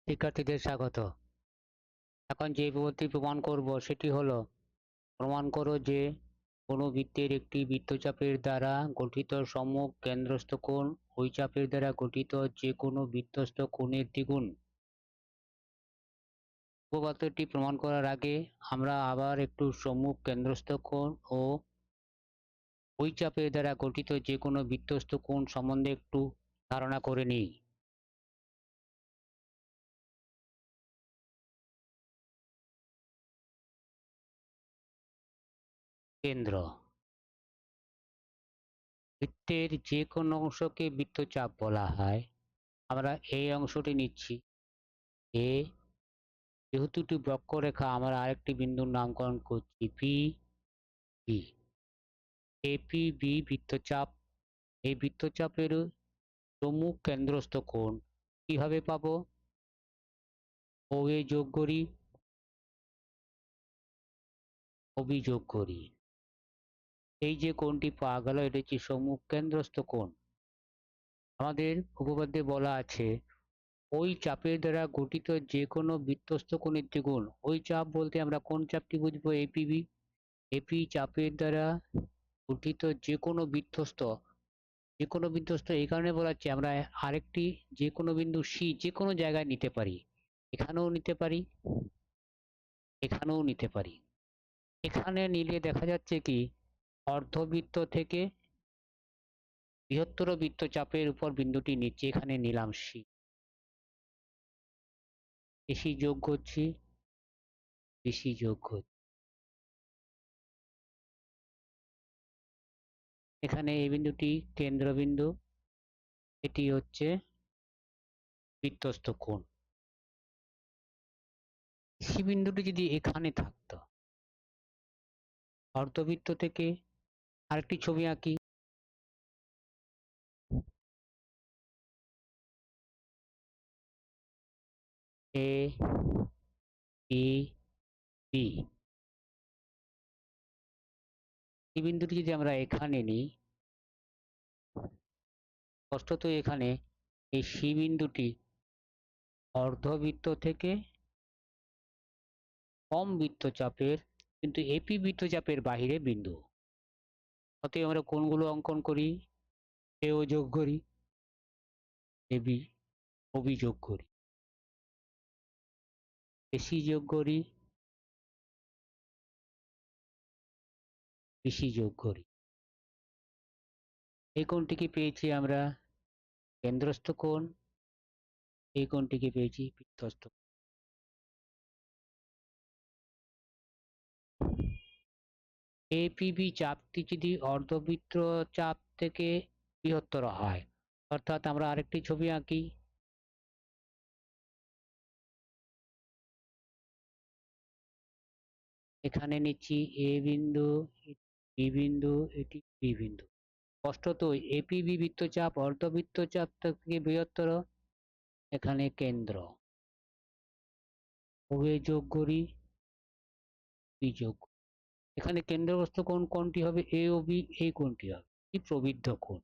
শিক্ষার্থীদের স্বাগত। এখন যে পদ্ধতি প্রমাণ করব সেটি হলো, প্রমাণ করো যে কোনো বৃত্তের একটি বৃত্তচাপের দ্বারা গঠিত সম্মুখ কেন্দ্রস্থ কোণ ওই চাপের দ্বারা গঠিত যে কোনো বৃত্তস্থ কোণের দ্বিগুণ। উপপাদ্যটি প্রমাণ করার আগে আমরা আবার একটু সম্মুখ কেন্দ্রস্থ কোণ ও ওই চাপের দ্বারা গঠিত যে কোনো বৃত্তস্থ কোণ সম্বন্ধে একটু ধারণা করে নিই। কেন্দ্র বৃত্তের যে কোনো অংশকে বৃত্তচাপ বলা হয়। আমরা এই অংশটি নিচ্ছি এ, যেহেতু একটি বক্ররেখা আমরা আরেকটি বিন্দুর নামকরণ করছি পি বি। এপি বি বৃত্তচাপ। এই বৃত্তচাপের সম্মুখ কেন্দ্রস্থ কোণ কিভাবে পাবো? ও এ যোগ করি, ওবি যোগ করি। এই যে কোণটি পাওয়া গেল এটা হচ্ছে সম্মুখ কেন্দ্রস্থ কোণ। আমাদের উপপাদ্যে বলা আছে ওই চাপের দ্বারা গঠিত যে কোনো বৃত্তস্থ কোণের দ্বিগুণ। ওই চাপ বলতে আমরা কোন চাপটি বুঝবো? এপিবি। এপি চাপের দ্বারা গঠিত যে কোনো বৃত্তস্থ এই কারণে বলা হচ্ছে আমরা আরেকটি যে কোনো বিন্দু সি যে কোনো জায়গায় নিতে পারি। এখানেও নিতে পারি, এখানেও নিতে পারি। এখানে নিলে দেখা যাচ্ছে কি অর্ধবৃত্ত থেকে বৃহত্তর বৃত্তচাপের উপর বিন্দুটি নিচ্ছে, এখানে নিলাম সি। এসি যোগ করছি, বিসি যোগ করছি। এখানে এই বিন্দুটি কেন্দ্রবিন্দু, এটি হচ্ছে বৃত্তস্থ কোণ। সি বিন্দুটি যদি এখানে থাকতো, অর্ধবৃত্ত থেকে আরেকটি ছবি আঁকি। A B B. এই বিন্দুটি যদি আমরা এখানে নিই, স্পষ্টত এখানে এই সি বিন্দুটি অর্ধবৃত্ত থেকে কম বৃত্তচাপের কিন্তু এপি বৃত্তচাপের বাহিরে বিন্দু। অতএব আমরা কোণগুলো অঙ্কন করি, এও যোগ করি, এবি ওবি যোগ করি, এসি যোগ করি, বিসি যোগ করি। এই কোণটিকে পেয়েছি আমরা কেন্দ্রস্থ কোণ, এই কোণটিকে পেয়েছি বৃত্তস্থ কোণ। এপিবি চাপটি যদি অর্ধবৃত্ত চাপ থেকে বৃহত্তর হয়, অর্থাৎ আমরা আরেকটি ছবি আঁকি। এখানে নিচ্ছি এ বিন্দু, বি বিন্দু, এটি বি বিন্দু। স্পষ্টত এপিবি বৃত্তচাপ অর্ধবৃত্তচাপ থেকে বৃহত্তর, এখানে কেন্দ্র। ও এ যোগ করি, বি যোগ। এখানে কেন্দ্রস্থ কোণ কোনটি হবে? এ ও বি, এই কোণটি হবে কি প্রবৃদ্ধ কোণ।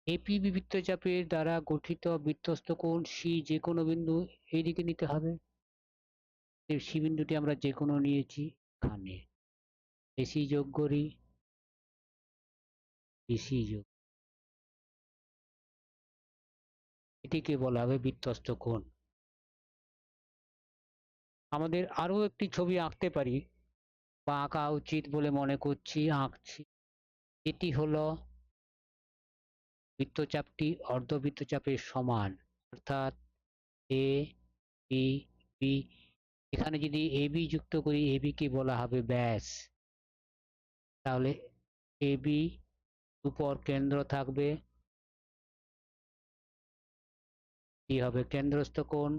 এপিবি বৃত্তচাপের দ্বারা গঠিত বৃত্তস্থ কোণ সি যে কোনো বিন্দু এইদিকে নিতে হবে। সি বিন্দুটি আমরা যে কোনো নিয়েছি এখানে। এসি যোগ করি, বিসি যোগ, এটিকে বলা হবে বৃত্তস্থ কোণ। আমাদের আরো একটি ছবি আঁকতে পারি বা আঁকা উচিত বলে মনে করছি, আঁকছি। এটি হলো বৃত্তচাপটি অর্ধবৃত্তচাপের সমান, অর্থাৎ এ বি বি। এখানে যদি এবি যুক্ত করি, এবি কে বলা হবে ব্যাস। তাহলে এবি উপর কেন্দ্র থাকবে, কি হবে কেন্দ্রস্থ কোণ।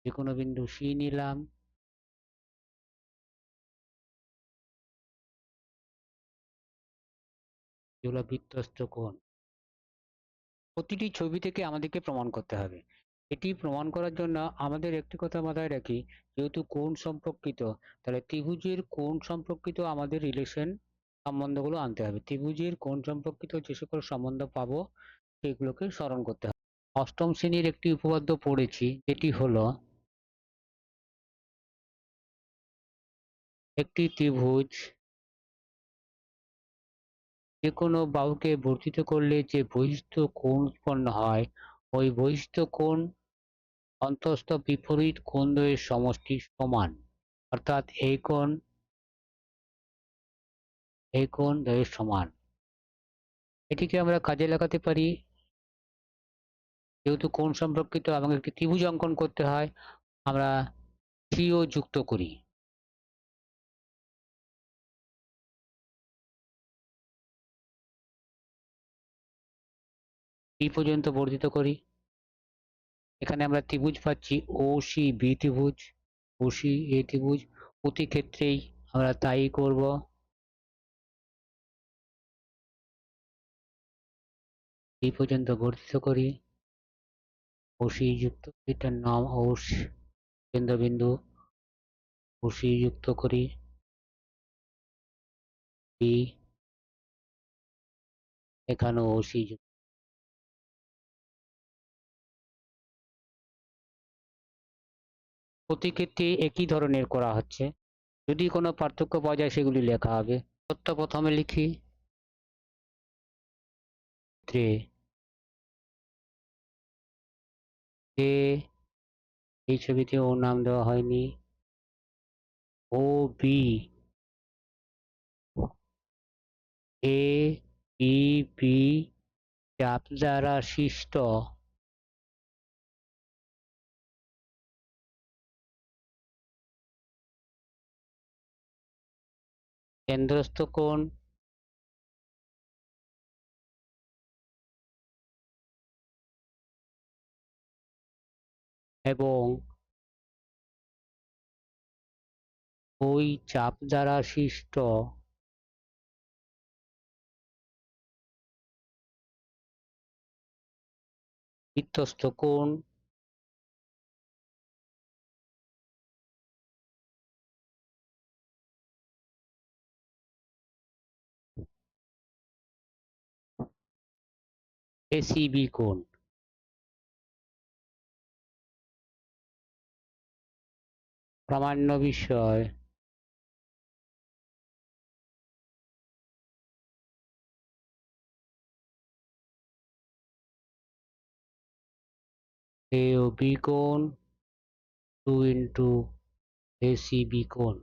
যে কোনো বিন্দু সি নিলাম, এগুলো বৃত্তস্থ কোণ। প্রতিটি ছবি থেকে আমাদেরকে প্রমাণ করতে হবে। এটি প্রমাণ করার জন্য আমাদের একটি কথা মাথায় রাখি, যেহেতু কোণ সম্পর্কিত, তাহলে ত্রিভুজের কোণ সম্পর্কিত আমাদের রিলেশন সম্বন্ধগুলো আনতে হবে। ত্রিভুজের কোণ সম্পর্কিত যে সকল সম্বন্ধ পাবো সেগুলোকে স্মরণ করতে হবে। অষ্টম শ্রেণীর একটি উপপাদ্য পড়েছি, যেটি হলো একটি ত্রিভুজ যে কোনো বাহুকে বর্ধিত করলে যে বহিস্থ কোণ উৎপন্ন হয়, ওই বহিস্থ কোণ অন্তঃস্থ বিপরীত কোণদ্বয়ের সমষ্টির সমান, অর্থাৎ এই কোণ দ্বয়ের সমান। এটিকে আমরা কাজে লাগাতে পারি। যেহেতু কোণ সম্পর্কিত আমাকে একটি ত্রিভুজ অঙ্কন করতে হয়, আমরা সিও যুক্ত করি। বি পর্যন্ত বর্ধিত করি। এখানে আমরা ত্রিভুজ পাচ্ছি ওসি বি ত্রিভুজ, ওসি এ ত্রিভুজ। প্রতি ক্ষেত্রেই আমরা তাই করব। এই পর্যন্ত বর্ধিত করি। ওসি যুক্ত, এটার নাম ওস কেন্দ্রবিন্দু, ওসি যুক্ত করি। বি, এখানেও ওসি যুক্ত। প্রতি ক্ষেত্রে একই ধরনের করা হচ্ছে। যদি কোনো পার্থক্য পাওয়া যায় সেগুলি লেখা হবে। তথ্য প্রথমে লিখি। এই ছবিতে ও নাম দেওয়া হয়নি। ও বি, এ বি বি চাপ দ্বারা সৃষ্ট কেন্দ্রস্থ কোণ এবং ওই চাপ দ্বারা সৃষ্ট বৃত্তস্থ কোণ এসিবি কোণ। প্রামাণ্য বিষয় এ ও বি কোণ 2 ইন্টু এসিবি কোণ।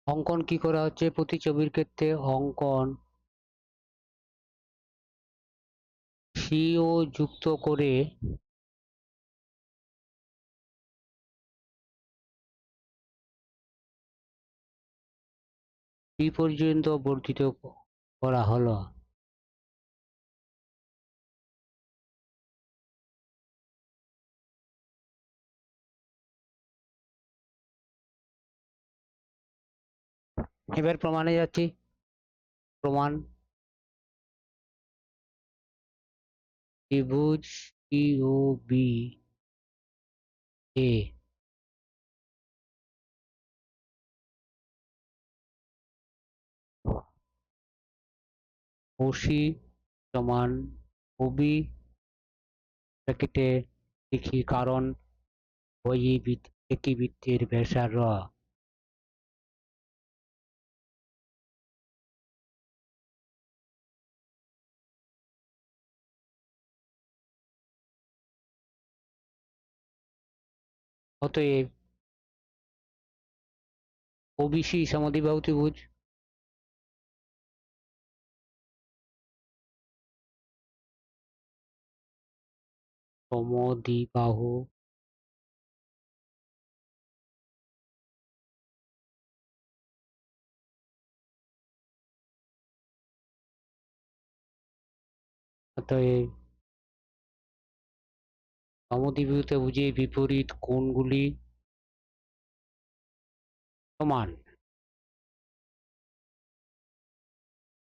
অঙ্কন কি করা হচ্ছে? প্রতি ছবির ক্ষেত্রে অঙ্কন সিও যুক্ত করে বি পর্যন্ত বর্ধিত করা হলো। এবার প্রমাণে যাচ্ছি। প্রমাণ: ত্রিভুজ সিও বি এ ওসি সমান ওবি ব্র্যাকেটে লিখি, কারণ ওই একই বৃত্তের ব্যাসার্ধ। অতএব ওবিসি সমদ্বিবাহু ত্রিভুজ। সমদ্বিবাহু অতএব সমদ্বিবাহু ত্রিভুজের বিপরীত কোণগুলি সমান।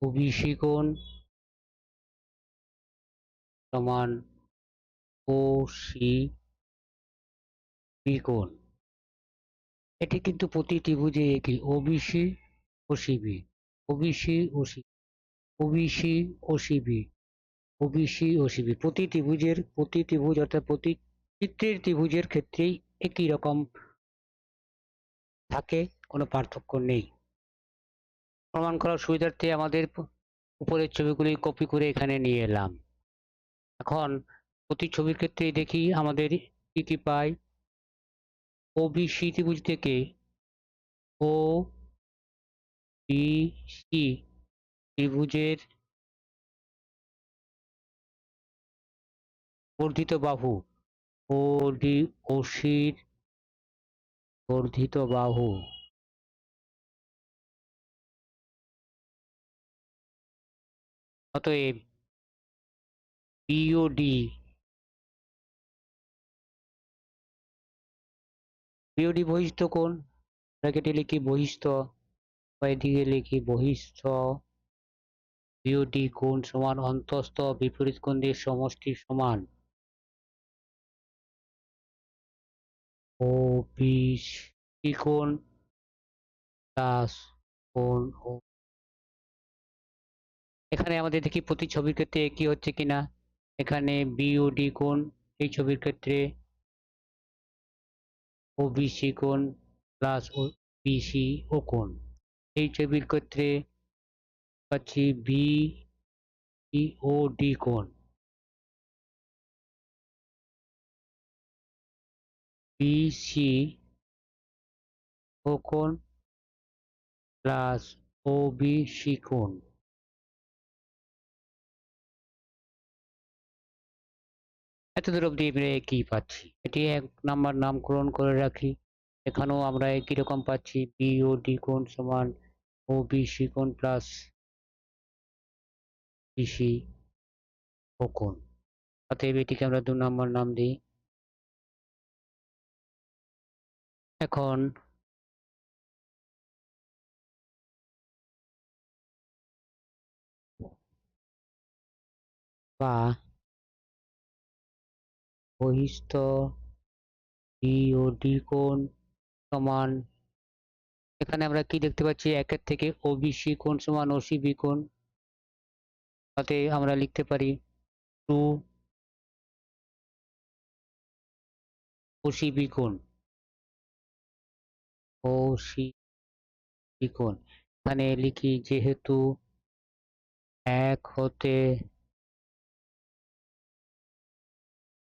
ওবিসি কোণ সমান ওসিবি কোণ। এটি কিন্তু প্রতি ত্রিভুজে একই, OBC OCB, OBC OC. OBC ও সিবি, ওবিসি ও সিবি প্রতি ত্রিভুজ অর্থাৎ প্রতি চিত্রের ত্রিভুজের ক্ষেত্রেই একই রকম থাকে, কোনো পার্থক্য নেই। প্রমাণ করার সুবিধার্থে আমাদের উপরের ছবিগুলি কপি করে এখানে নিয়ে এলাম। এখন প্রতি ছবির ক্ষেত্রে দেখি আমাদের কি কি পাই। ওবিসি ত্রিভুজ থেকে ও বি সি ত্রিভুজের বর্ধিত বাহু ও ডি ওসির বর্ধিত বাহু অতএব বিওডি বিওডি বহিস্থ কোণ, ব্র্যাকেটে লিখি বহিস্থ বা এদিকে লিখি বহিস্থ বিওডি কোণ সমান অন্তঃস্থ বিপরীত কোণের সমষ্টি সমান ও বি সি কোণ প্লাস কোণ ও। এখানে আমাদের দেখি প্রতি ছবির ক্ষেত্রে একই হচ্ছে কিনা। এখানে বিওডি কোণ এই ছবির ক্ষেত্রে ও বিসি কোণ প্লাস ও বিসি ও কোণ, এই ছবির ক্ষেত্রে পাচ্ছি বি ও ডি কোণ, বিসি ও কোণ প্লাস ও বিসি কোণ। এতদূর অব্দি আমরা একই পাচ্ছি, এটি 1 নাম্বার নামকরণ করে রাখি। এখানেও আমরা একই রকম পাচ্ছি বিওডি কোণ সমান ও বিসি কোণ প্লাস বিসি ও কোণ। অতএব এটিকে আমরা 2 নম্বর নাম দিই। এখন বা বহিস্থ বিওডি কোণ সমান, এখানে আমরা কি দেখতে পাচ্ছি 1 এর থেকে ওবিসি কোণ সমান ওসিবি কোণ, অতএব আমরা লিখতে পারি 2 ওসিবি কোণ, ওসিবি কোণ। এখানে লিখি যেহেতু 1 হতে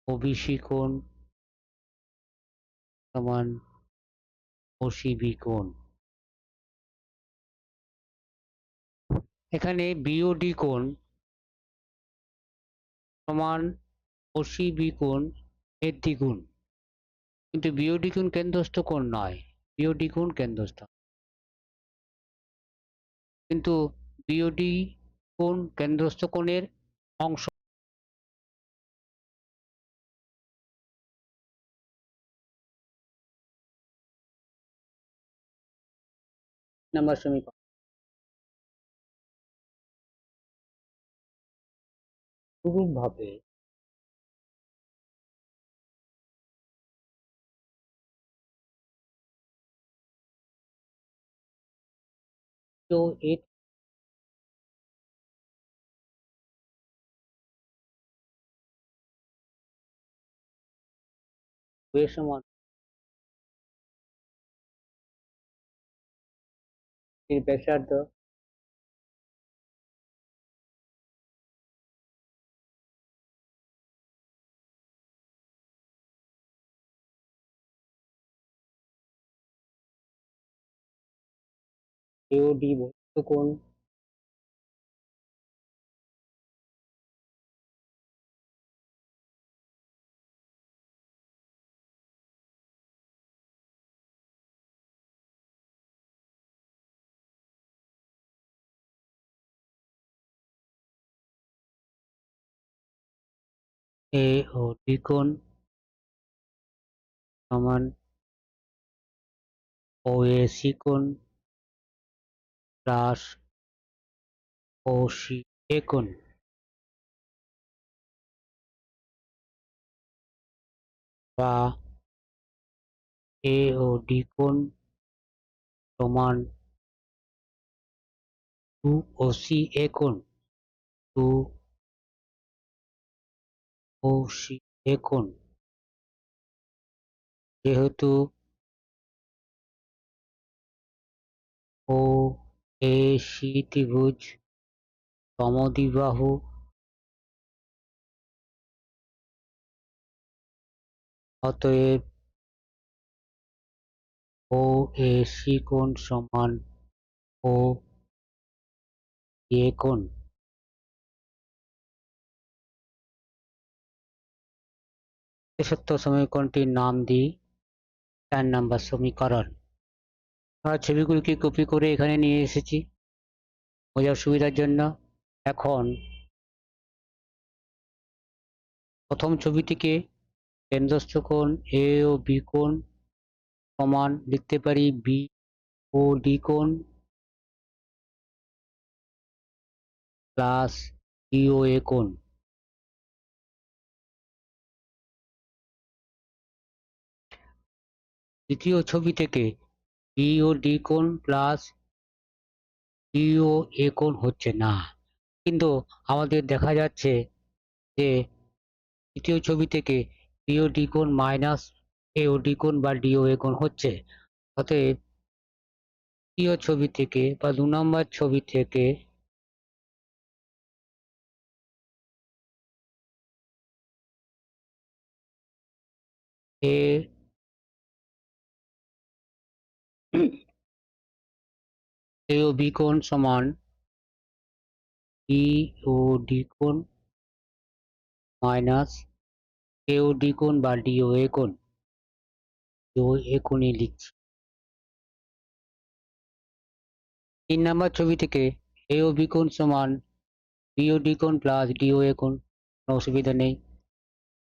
ওবিসি কোণ সমান ওসিবি কোণ। এখানে বিওডি কোণ সমান ওসিবি কোণ এর দ্বিগুণ, কিন্তু বিওডি কোণ কেন্দ্রস্থ কোণ নয়, বিওডি কোণ কেন্দ্রস্থ, কিন্তু বিওডি কোণ কেন্দ্রস্থ কোণের অংশ নাম্বার সমীকরণ। অনুরূপভাবে তো এর সমান এর ব্যাসার্ধ এওডি বহিস্থ কোণ এওডি কোণ সমান ওএসি কোণ প্লাস ওসিএ কোণ, বা এওডি কোণ সমান 2 ওসিএ কোণ। টু ও সি এ কোণ, যেহেতু ও এ সি ত্রিভুজ সমদ্বিবাহু, অতএব ও এ সি কোণ সমান ও এ কোণ। সত্য সমীকরণটির নাম দিই 4 নম্বর সমীকরণ। ছবিগুলিকে কপি করে এখানে নিয়ে এসেছি বোঝার সুবিধার জন্য। এখন প্রথম ছবিটিকে কেন্দ্রস্থ কোণ এ ও বি কোণ সমান লিখতে পারি বি ও ডি কোণ প্লাস ডি ও এ কোণ। দ্বিতীয় ছবি থেকে বি ও ডি কোণ প্লাস ডি ও এ কোণ হচ্ছে না, কিন্তু আমাদের দেখা যাচ্ছে যে তৃতীয় ছবি থেকে বি ও ডি কোণ মাইনাস এ ও ডি কোণ বা ডি ও এ কোণ হচ্ছে। অতএব তৃতীয় ছবি থেকে বা 2 নম্বর ছবি থেকে এ এ ও বি কোণ সমান বি ও ডি কোণ মাইনাস এ ও ডি কোণ বা ডি ও এ কোণ, ডি ও এ কোণই লিখছি। 3 নম্বর ছবি থেকে এ ও বি কোণ সমান বি ও ডি কোণ প্লাস ডি ও এ কোণ, কোনো অসুবিধা নেই।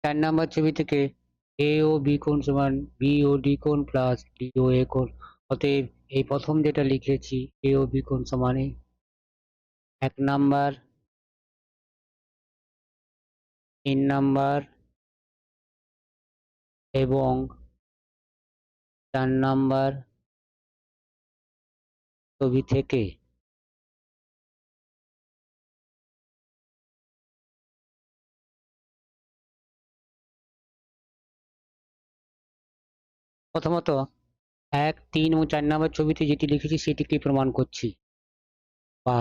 4 নম্বর ছবি থেকে এ ও বি কোণ সমান বি ও ডি কোণ প্লাস ডি ও এ কোণ। অতএব এই প্রথম যেটা লিখেছি এ ও বি কোণ সমান 1 নাম্বার, 3 নাম্বার এবং 4 নাম্বার ছবি থেকে প্রথমত 1, 3 ও 4 নাম্বার ছবিতে যেটি লিখেছি সেটিকে প্রমাণ করছি। বা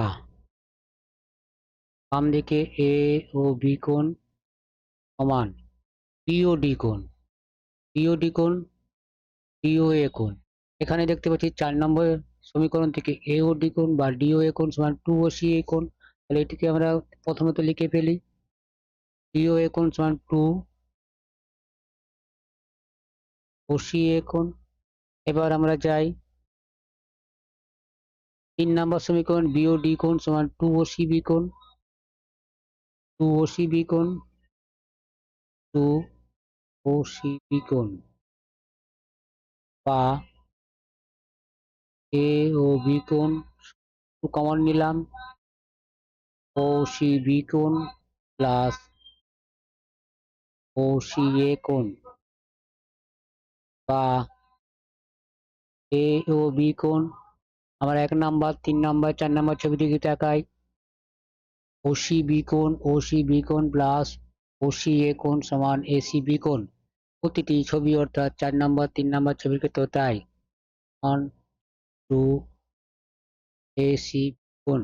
বাম দিকে এ ও বি কোণ সমান বি ও ডি কোণ, বি ও ডি কোণ, ডি ও এ কোণ। এখানে দেখতে পাচ্ছি 4 নম্বর সমীকরণ থেকে এ ও ডি কোণ বা ডি ও এ কোণ সমান 2 ও সি এ কোণ। তাহলে এটিকে আমরা প্রথমত লিখে ফেলি, ডি ও এ কোণ সমান 2 ও সি এ কোণ। এবার আমরা যাই 3 নম্বর সমীকরণ বি ও ডি কোণ সমান 2 ও সি বি কোণ, 2 ও সি বি কোণ, 2 ও সি বি কোণ। বা এ ও বি কোণ কমন নিলাম, ও সি বি কোণ প্লাস ও সি এ কোণ। বা এ ও বি কোণ, আমরা 1 নাম্বার, 3 নাম্বার, 4 নাম্বার ছবিটিকে তাকাই। ও সি বি কোণ, ও সি বি কোণ প্লাস ও সি এ কোণ সমান এ সি বি কোণ। প্রতিটি ছবি অর্থাৎ 4 নাম্বার, 3 নাম্বার ছবির ক্ষেত্রেও তাই। 1, 2 এ সি কোণ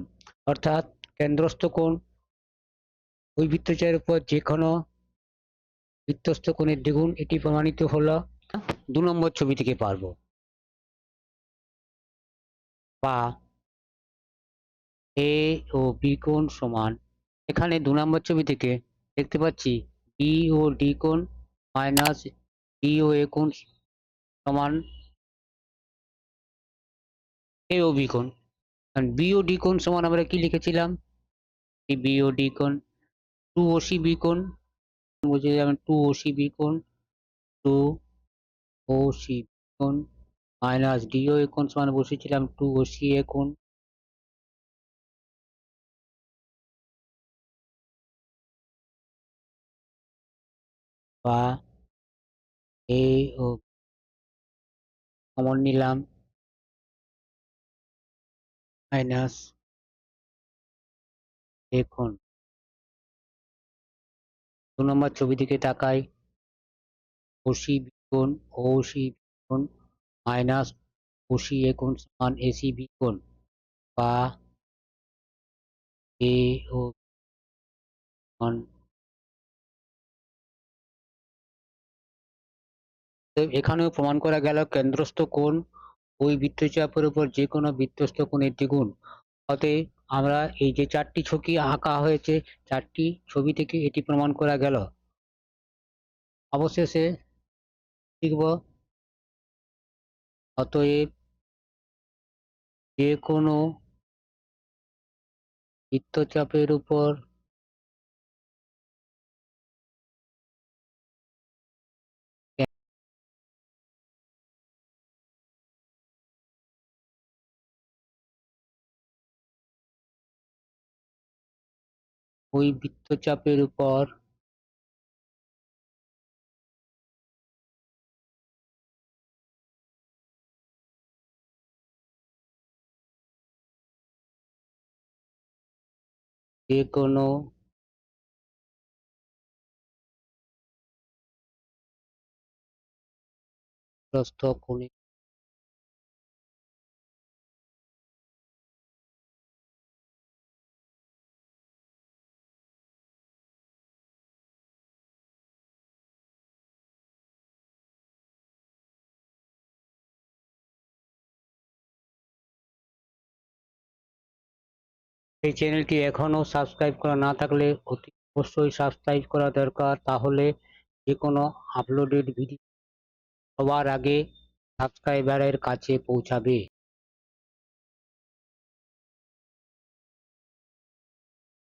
অর্থাৎ কেন্দ্রস্থ কোণ ওই বৃত্তচাপের উপর যে কোনো বৃত্তস্থ কোণের দ্বিগুণ, এটি প্রমাণিত হলো। 2 নম্বর ছবি থেকে পারবো। বা এ ও বি কোণ সমান, এখানে 2 নম্বর ছবি থেকে দেখতে পাচ্ছি বি ও ডি কোণ মাইনাস ডি ও এ কোণ সমান এ ও বি কোণ। কারণ বি ও ডি কোণ সমান আমরা কি লিখেছিলাম, এই বি ও ডি কোণ 2 ও সি বি কোণ, বুঝে যাবেন 2 ও সি বি কোণ, 2 ও সি বি কোণ মাইনাস ডি ও এ কোণ সমান বসেছিলাম 2 ও সি এ কোণ। বা এ ও কমন নিলাম মাইনাস এ কোণ। নম্বর ছবি দিকে তাকাই। OC বিকোণ OC বিকোণ মাইনাস OC কোণ সমান AC বিকোণ বা AO সমান। এখানেও প্রমাণ করা গেল কেন্দ্রস্থ কোণ ওই বৃত্তচাপের উপর যে কোনো বৃত্তস্থ কোণের দ্বিগুণ। অতএব আমরা এই যে চারটি ছবি আঁকা হয়েছে, চারটি ছবি থেকে এটি প্রমাণ করা গেল। অবশেষে শিখব অতএব যে কোনো বৃত্তচাপের উপর ওই বৃত্তচাপের উপর যে কোনো প্রস্থ কোণে এই চ্যানেলটি এখনো সাবস্ক্রাইব করা না থাকলে অবশ্যই সাবস্ক্রাইব করা দরকার, তাহলে যে কোনো আপলোডেড ভিডিও সবার আগে সাবস্ক্রাইবারের কাছে পৌঁছাবে।